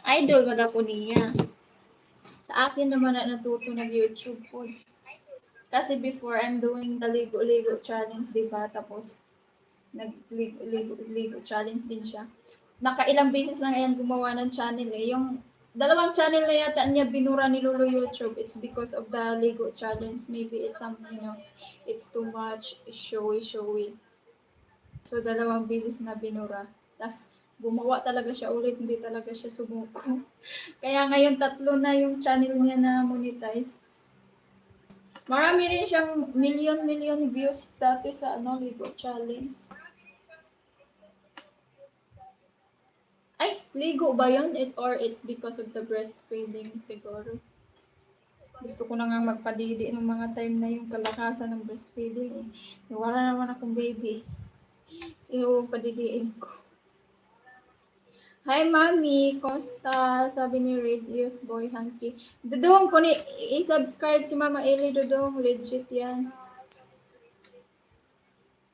Idol ba ako niya? Sa akin naman na natuto nag-YouTube po. Kasi before, I'm doing the Ligo-Ligo challenge, diba? Tapos, nag-Ligo challenge din siya. Nakailang beses na ngayon gumawa ng channel eh. Yung dalawang channel na yata niya binura ni Lolo YouTube. It's because of the Ligo challenge. Maybe it's some, it's too much showy. So, dalawang beses na binura. Tapos, gumawa talaga siya ulit. Hindi talaga siya sumuko. Kaya ngayon, 3 na yung channel niya na monetize. Marami rin siyang million views dati sa Ligo challenge. Ay, ligo ba yun? Or it's because of the breastfeeding siguro. Gusto ko na nga magpadidi ng mga time na yung kalakasan ng breastfeeding eh. Wala naman akong baby. Sino padidiin ko? Hi, Mami! Costa, sabi ni Radius Boy Hanky. Dudong, kung i-subscribe si Mama Eli, Dudong. Legit yan.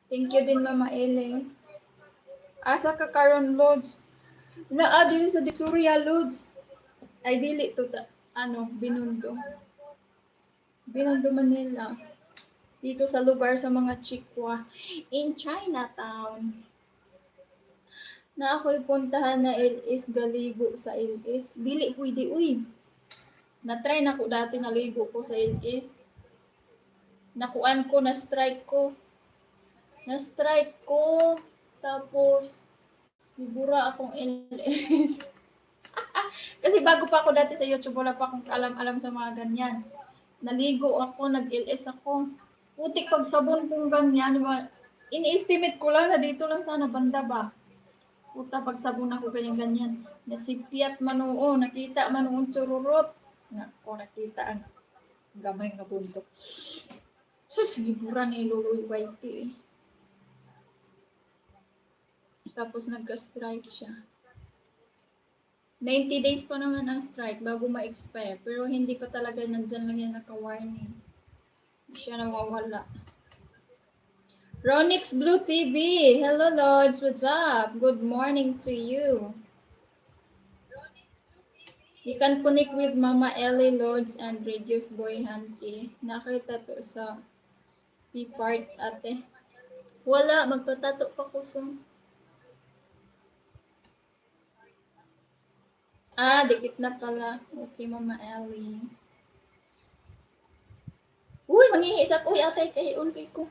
Thank you din, Mama Eli. Asa ka karon, Lods? Din sa Surya, Lods. Ay, dili to, Binondo. Binondo, Manila. Dito sa lugar sa mga Chikwa. In Chinatown. Na ako'y puntahan na LS galigo sa LS. Dili pwede, uy. Na-try na ko dati naligo ko sa LS. Nakuan ko, na-strike ko. Tapos, ibura akong LS. Kasi bago pa ako dati sa YouTube, wala pa akong alam-alam sa mga ganyan. Naligo ako, nag-LS ako. Putik pag sabon kong ganyan. Ini-estimate ko lang na dito lang sana banda ba. Puta pag sabon ako ganyan. Nasiptiat manuo, nakita manuon chururot. Nakita ang gamay nga bundok. Sus, gibura ni Lolo Whitey eh. Tapos nagka-strike siya. 90 days pa naman ang strike bago ma-expire. Pero hindi pa talaga nandyan lang yan naka-warning. Hindi siya nawawala. Ronix Blue TV. Hello, Lords. What's up? Good morning to you. You can connect with Mama Ellie Lords and Radius Boy Hanky. Nakita to sa P-part ate. Wala. Magpatato pa ko sa... dikit na pala. Okay, Mama Ellie. Uy, mangihisa ko. Atay, kahiun kay ko.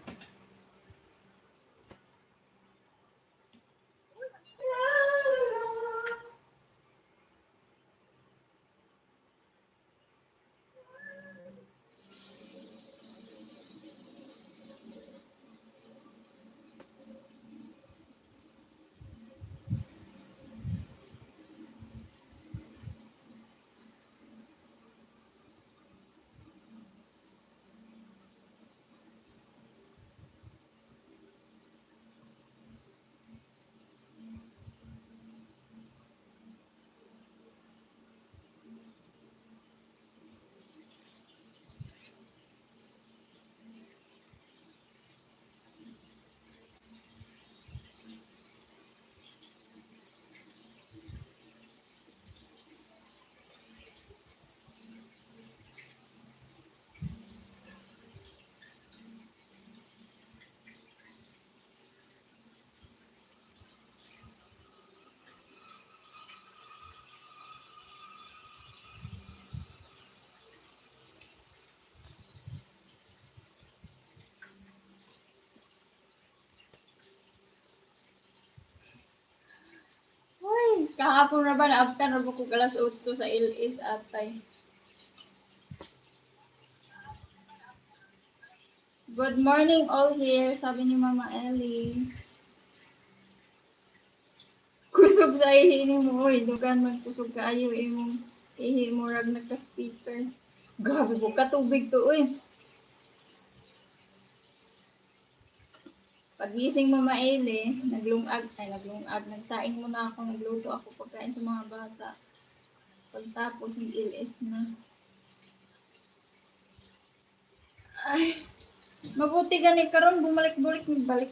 Kahapon na ba na-after na ko alas 8 sa LS atay. Good morning all here, sabi ni Mama Ellie. Kusog sa ihi ni mo, dugan man kusog kaayo imong ihi mo rag nagka-speaker. Grabe ko katubig to, uy. Pagising Mama Ellie, naglungag, nagsaing muna ako, nagluto ako pagkain sa mga bata. Pagtapos, nag-LS na. Ay, mabuti gani karon bumalik-balik